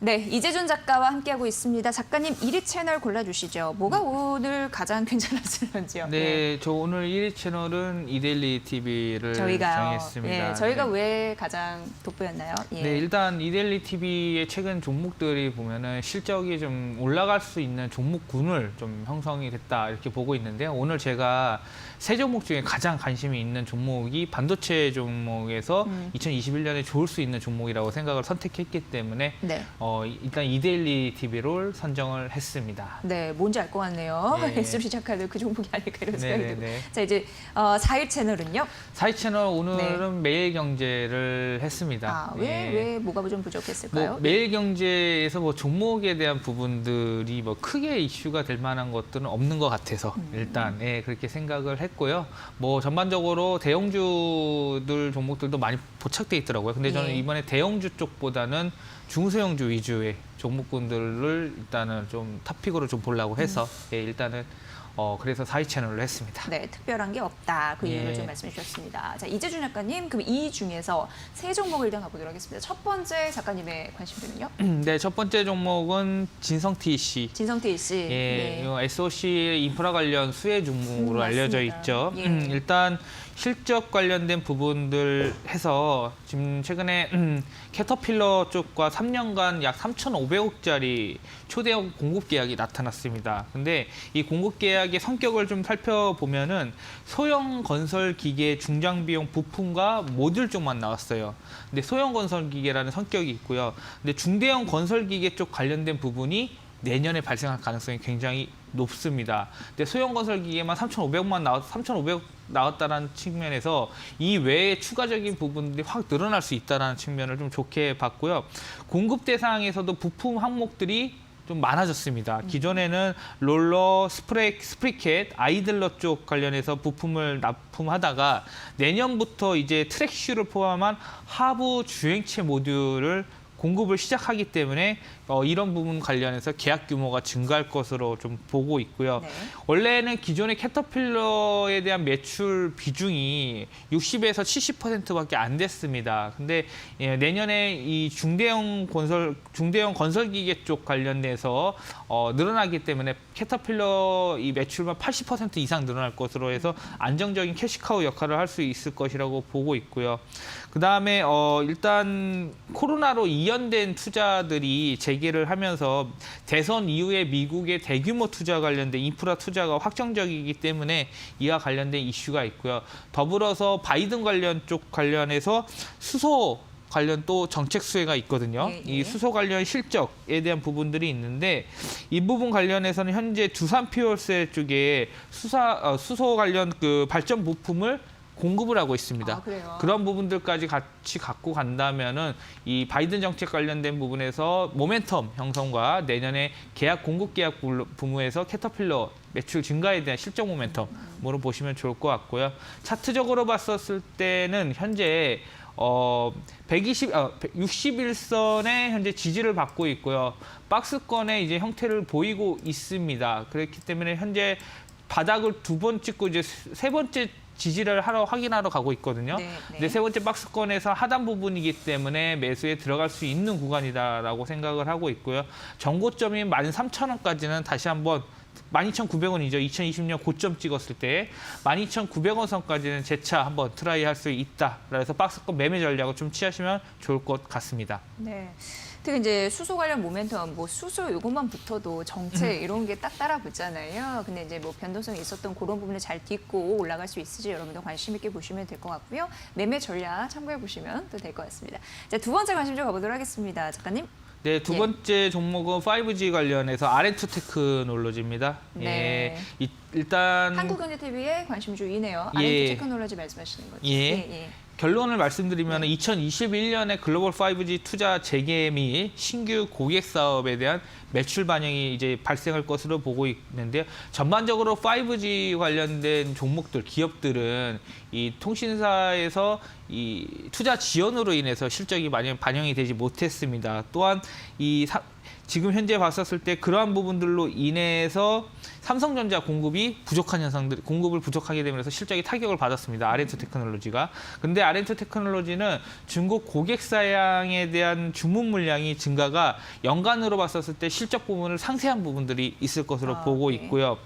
네, 이재준 작가와 함께하고 있습니다. 작가님 1위 채널 골라주시죠. 뭐가 오늘 가장 괜찮았을런지요? 네, 저 오늘 1위 채널은 이데일리 TV를 정했습니다. 예, 저희가 왜 가장 돋보였나요? 예. 네, 일단 이데일리 TV의 최근 종목들이 보면은 실적이 좀 올라갈 수 있는 종목군을 좀 형성이 됐다 이렇게 보고 있는데요. 오늘 제가 세 종목 중에 가장 관심이 있는 종목이 반도체 종목에서 2021년에 좋을 수 있는 종목이라고 생각을 선택했기 때문에 네. 일단 이데일리 TV를 선정을 했습니다. 네, 뭔지 알 것 같네요. 네. S 시작하는 그 종목이 아닐까 이런 생각이 네네네. 듭니다. 자, 이제 4일 채널은요? 4위 채널 오늘은 네. 매일경제를 했습니다. 아, 예. 왜 뭐가 좀 부족했을까요? 뭐 매일경제에서 뭐 종목에 대한 부분들이 뭐 크게 이슈가 될 만한 것들은 없는 것 같아서 일단 그렇게 생각을 했고요. 뭐 전반적으로 대형주들 종목들도 많이 포착돼 있더라고요. 근데 저는 예. 이번에 대형주 쪽보다는 중소형주 위주의 종목군들을 일단은 좀 탑픽으로 좀 보려고 해서 일단은 그래서 4위 채널로 했습니다. 네, 특별한 게 없다. 그 이유를 예. 좀 말씀해 주셨습니다. 자, 이재준 작가님, 그럼 이 중에서 세 종목을 일단 가보도록 하겠습니다. 첫 번째 작가님의 관심들은요? 네, 첫 번째 종목은 진성 TC. 진성 TC. 예, 네. 이 SOC 인프라 관련 수혜 종목으로 알려져 맞습니다. 있죠. 예. 일단 실적 관련된 부분들 해서 지금 최근에 캐터필러 쪽과 3년간 약 3,500억짜리 초대형 공급 계약이 나타났습니다. 근데 이 공급 계약의 성격을 좀 살펴보면은 소형 건설 기계 중장 비용 부품과 모듈 쪽만 나왔어요. 근데 소형 건설 기계라는 성격이 있고요. 근데 중대형 건설 기계 쪽 관련된 부분이 내년에 발생할 가능성이 굉장히 높습니다. 근데 소형 건설 기계만 3,500억 나왔다는 측면에서 이 외에 추가적인 부분들이 확 늘어날 수 있다는 측면을 좀 좋게 봤고요. 공급 대상에서도 부품 항목들이 좀 많아졌습니다. 기존에는 롤러, 스프리켓, 아이들러 쪽 관련해서 부품을 납품하다가 내년부터 이제 트랙슈를 포함한 하부 주행체 모듈을 공급을 시작하기 때문에 이런 부분 관련해서 계약 규모가 증가할 것으로 좀 보고 있고요. 네. 원래는 기존의 캐터필러에 대한 매출 비중이 60에서 70%밖에 안 됐습니다. 근데 내년에 이 중대형 건설 기계 쪽 관련돼서 늘어나기 때문에 캐터필러 이 매출만 80% 이상 늘어날 것으로 해서 안정적인 캐시카우 역할을 할 수 있을 것이라고 보고 있고요. 그다음에 일단 코로나로 이연된 투자들이 재개를 하면서 대선 이후에 미국의 대규모 투자 관련된 인프라 투자가 확정적이기 때문에 이와 관련된 이슈가 있고요. 더불어서 바이든 관련해서 수소 관련 또 정책 수혜가 있거든요. 예, 예. 이 수소 관련 실적에 대한 부분들이 있는데 이 부분 관련해서는 현재 두산 퓨얼셀 쪽에 수소 관련 그 발전 부품을 공급을 하고 있습니다. 아, 그래요? 그런 부분들까지 같이 갖고 간다면은 이 바이든 정책 관련된 부분에서 모멘텀 형성과 내년에 공급 계약 부문에서 캐터필러 매출 증가에 대한 실적 모멘텀으로 보시면 좋을 것 같고요. 차트적으로 봤었을 때는 현재 61선의 현재 지지를 받고 있고요. 박스권의 이제 형태를 보이고 있습니다. 그렇기 때문에 현재 바닥을 2번 찍고 이제 세 번째 지지를 확인하러 가고 있거든요. 네, 네. 근데 세 번째 박스권에서 하단 부분이기 때문에 매수에 들어갈 수 있는 구간이다라고 생각을 하고 있고요. 전고점인 13,000원까지는 다시 한번 12,900원이죠. 2020년 고점 찍었을 때 12,900원 선까지는 재차 한번 트라이할 수 있다. 그래서 박스권 매매 전략을 좀 취하시면 좋을 것 같습니다. 네. 특히 이제 수소 관련 모멘텀, 뭐 수소 요것만 붙어도 정책 이런 게 딱 따라 붙잖아요. 근데 이제 뭐 변동성이 있었던 그런 부분을 잘 딛고 올라갈 수 있을지 여러분도 관심 있게 보시면 될 것 같고요. 매매 전략 참고해 보시면 또 될 것 같습니다. 자, 두 번째 관심 좀 가보도록 하겠습니다. 작가님. 네, 두 번째 종목은 5G 관련해서 R2 테크놀로지입니다. 네. 일단 한국경제TV의 관심주이네요. 예. R2 테크놀로지 말씀하시는 거죠? 예. 결론을 말씀드리면 2021년에 글로벌 5G 투자 재개 및 신규 고객 사업에 대한 매출 반영이 이제 발생할 것으로 보고 있는데요. 전반적으로 5G 관련된 종목들, 기업들은 이 통신사에서 이 투자 지연으로 인해서 실적이 반영이 되지 못했습니다. 또한 지금 현재 봤었을 때 그러한 부분들로 인해서 삼성전자 공급을 부족하게 되면서 실적이 타격을 받았습니다. 아렌투 테크놀로지가. 근데 아렌투 테크놀로지는 중국 고객 사양에 대한 주문 물량이 증가가 연간으로 봤었을 때 실적 부분을 상쇄한 부분들이 있을 것으로 보고 네. 있고요.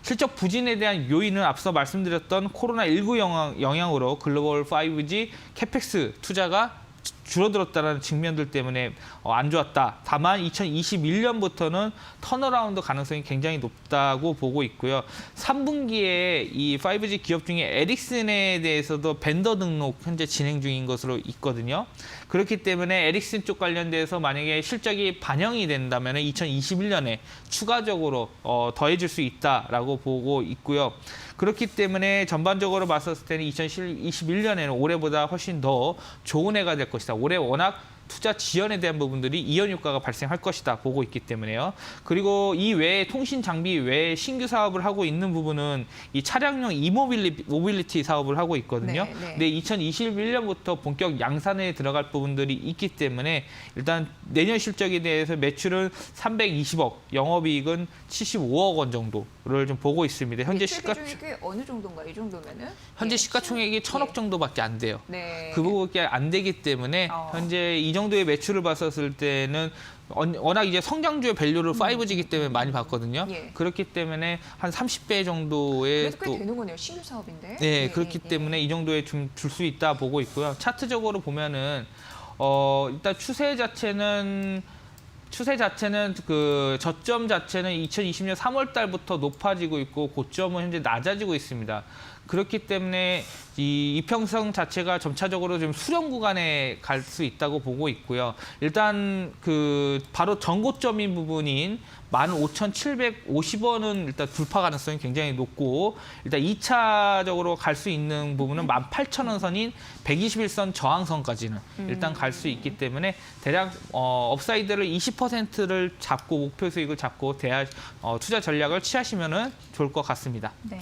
실적 부진에 대한 요인은 앞서 말씀드렸던 코로나19 영향으로 글로벌 5G 캐펙스 투자가 줄어들었다는 측면들 때문에 안 좋았다. 다만 2021년부터는 턴어라운드 가능성이 굉장히 높다고 보고 있고요. 3분기에 이 5G 기업 중에 에릭슨에 대해서도 벤더 등록 현재 진행 중인 것으로 있거든요. 그렇기 때문에 에릭슨 쪽 관련돼서 만약에 실적이 반영이 된다면 2021년에 추가적으로 더해질 수 있다라고 보고 있고요. 그렇기 때문에 전반적으로 봤었을 때는 2021년에는 올해보다 훨씬 더 좋은 해가 될 것이다. 올해 워낙 투자 지연에 대한 부분들이 이연 효과가 발생할 것이다 보고 있기 때문에요. 그리고 이 외에 통신 장비 외에 신규 사업을 하고 있는 부분은 이 차량용 모빌리티 사업을 하고 있거든요. 네, 네. 근데 2021년부터 본격 양산에 들어갈 부분들이 있기 때문에 일단 내년 실적에 대해서 매출은 320억, 영업이익은 75억 원 정도를 좀 보고 있습니다. 현재 시가총액이 어느 정도인가 이 정도면은? 현재 시가총액이 1,000억 정도밖에 안 돼요. 네. 그 부분밖에 안 되기 때문에 현재 이 정도의 매출을 봤었을 때는 워낙 이제 성장주의 밸류를 5G이기 때문에 많이 봤거든요. 예. 그렇기 때문에 한 30배 정도의 그래도 꽤 되는 거네요. 신규 사업인데. 네, 그렇기 때문에 이 정도에 좀 줄 수 있다 보고 있고요. 차트적으로 보면은 일단 추세 자체는 그 저점 자체는 2020년 3월 달부터 높아지고 있고 고점은 현재 낮아지고 있습니다. 그렇기 때문에 이 이평선 자체가 점차적으로 좀 수렴 구간에 갈 수 있다고 보고 있고요. 일단 그 바로 전고점인 부분인 15,750원은 일단 돌파 가능성이 굉장히 높고 일단 2차적으로 갈 수 있는 부분은 18,000원 선인 121선 저항선까지는 일단 갈 수 있기 때문에 대략 업사이드를 20%를 잡고 목표 수익을 잡고 투자 전략을 취하시면 좋을 것 같습니다. 네.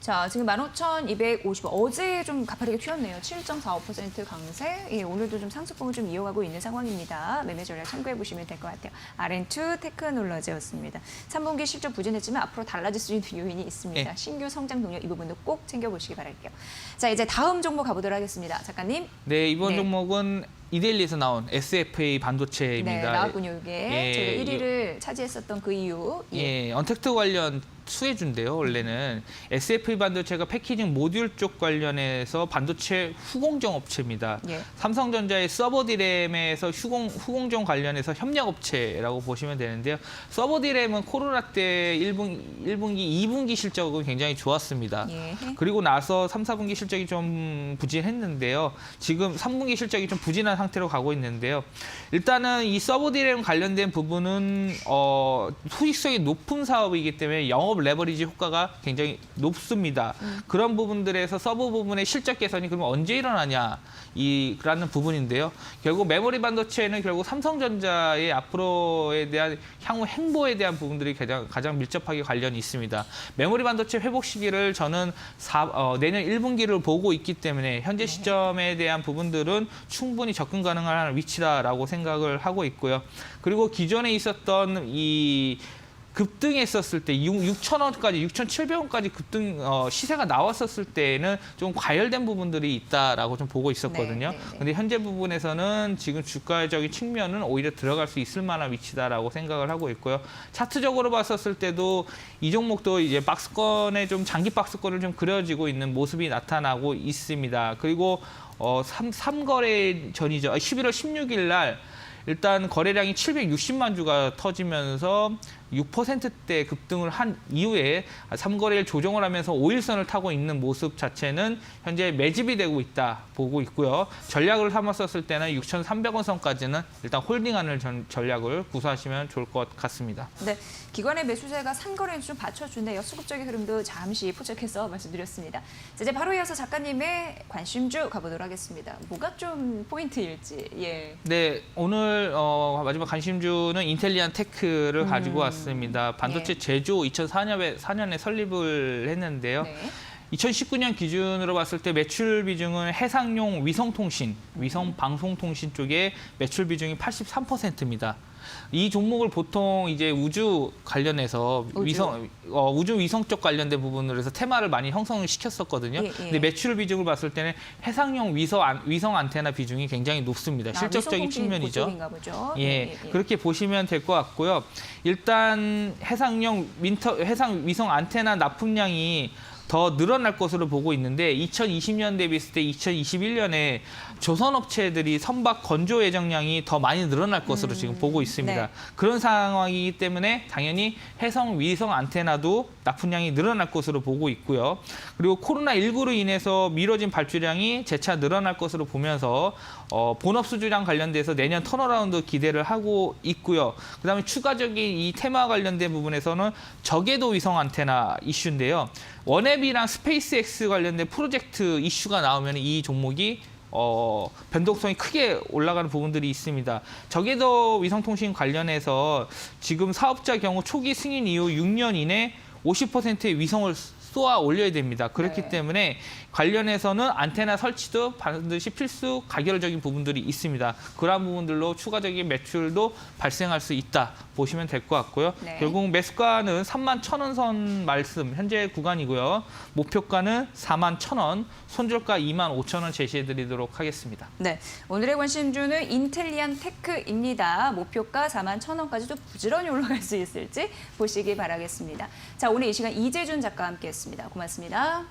자, 지금 15,250원. 어제 좀 가파르게 튀었네요. 7.45% 강세. 예, 오늘도 좀 상승폭을 좀 이어가고 있는 상황입니다. 매매 전략 참고해 보시면 될 것 같아요. 아렌투 테크놀로지였습니다. 3분기 실적 부진했지만 앞으로 달라질 수 있는 요인이 있습니다. 네. 신규 성장 동력 이 부분도 꼭 챙겨보시기 바랄게요. 자, 이제 다음 종목 가보도록 하겠습니다. 작가님. 네, 이번 네. 종목은 이데일리에서 나온 SFA 반도체입니다. 네, 나왔군요, 이게. 예, 저희가 1위를 차지했었던 그 이유. 예, 언택트 관련 수혜주인데요. 원래는 SFA 반도체가 패키징 모듈 쪽 관련해서 반도체 후공정 업체입니다. 예. 삼성전자의 서버 디램에서 후공정 관련해서 협력 업체라고 보시면 되는데요. 서버 디램은 코로나 때 1분기, 2분기 실적은 굉장히 좋았습니다. 예. 그리고 나서 3, 4분기 실적이 좀 부진했는데요. 지금 3분기 실적이 좀 부진한 상태로 가고 있는데요. 일단은 이 서버 디램 관련된 부분은 수익성이 높은 사업이기 때문에 영업 레버리지 효과가 굉장히 높습니다. 그런 부분들에서 서버 부분의 실적 개선이 그러면 언제 일어나냐 라는 부분인데요. 결국 메모리 반도체는 결국 삼성전자의 앞으로에 대한 향후 행보에 대한 부분들이 가장 밀접하게 관련이 있습니다. 메모리 반도체 회복 시기를 저는 내년 1분기를 보고 있기 때문에 현재 시점에 대한 부분들은 충분히 접근 가능한 위치다라고 생각을 하고 있고요. 그리고 기존에 있었던 이 급등했었을 때 6,000원까지 6,700원까지 급등 시세가 나왔었을 때에는 좀 과열된 부분들이 있다라고 좀 보고 있었거든요. 네, 네, 네. 근데 현재 부분에서는 지금 주가적인 측면은 오히려 들어갈 수 있을 만한 위치다라고 생각을 하고 있고요. 차트적으로 봤었을 때도 이 종목도 이제 박스권에 좀 장기 박스권을 좀 그려지고 있는 모습이 나타나고 있습니다. 그리고 3거래 전이죠. 11월 16일 날 일단 거래량이 760만 주가 터지면서 6%대 급등을 한 이후에 3거래일 조정을 하면서 5일선을 타고 있는 모습 자체는 현재 매집이 되고 있다 보고 있고요. 전략을 삼았었을 때는 6,300원 선까지는 일단 홀딩하는 전략을 구사하시면 좋을 것 같습니다. 네, 기관의 매수세가 상거래를 좀 받쳐주네요. 수급적인 흐름도 잠시 포착해서 말씀드렸습니다. 자, 이제 바로 이어서 작가님의 관심주 가보도록 하겠습니다. 뭐가 좀 포인트일지. 예. 네, 오늘 마지막 관심주는 인텔리안 테크를 가지고 왔습니다. 반도체 네. 제조 2004년에 설립을 했는데요. 네. 2019년 기준으로 봤을 때 매출 비중은 해상용 위성통신, 위성방송통신 쪽에 매출 비중이 83%입니다. 이 종목을 보통 이제 우주 관련해서 우주 위성 쪽 관련된 부분으로 해서 테마를 많이 형성을 시켰었거든요. 예, 예. 근데 매출 비중을 봤을 때는 해상용 위성 안테나 비중이 굉장히 높습니다. 실적적인 측면이죠. 그쪽인가 보죠. 예, 그렇게 보시면 될 것 같고요. 일단 해상 위성 안테나 납품량이 더 늘어날 것으로 보고 있는데 2020년 대비했을 때 2021년에 조선업체들이 선박 건조 예정량이 더 많이 늘어날 것으로 지금 보고 있습니다. 네. 그런 상황이기 때문에 당연히 해상 위성 안테나도 납품량이 늘어날 것으로 보고 있고요. 그리고 코로나19로 인해서 미뤄진 발주량이 재차 늘어날 것으로 보면서 본업 수주량 관련돼서 내년 턴어라운드 기대를 하고 있고요. 그다음에 추가적인 이 테마 관련된 부분에서는 저궤도 위성 안테나 이슈인데요. 원앱이랑 스페이스X 관련된 프로젝트 이슈가 나오면 이 종목이 변동성이 크게 올라가는 부분들이 있습니다. 저궤도 위성통신 관련해서 지금 사업자 경우 초기 승인 이후 6년 이내 50%의 위성을 쏘아 올려야 됩니다. 그렇기 네. 때문에 관련해서는 안테나 설치도 반드시 필수 가결적인 부분들이 있습니다. 그러한 부분들로 추가적인 매출도 발생할 수 있다 보시면 될 것 같고요. 네. 결국 매수가는 31,000원 선 말씀 현재 구간이고요. 목표가는 41,000원, 손절가 25,000원 제시해드리도록 하겠습니다. 네, 오늘의 관심주는 인텔리안 테크입니다. 목표가 41,000원까지도 부지런히 올라갈 수 있을지 보시기 바라겠습니다. 자, 오늘 이 시간 이재준 작가와 함께했습니다. 고맙습니다.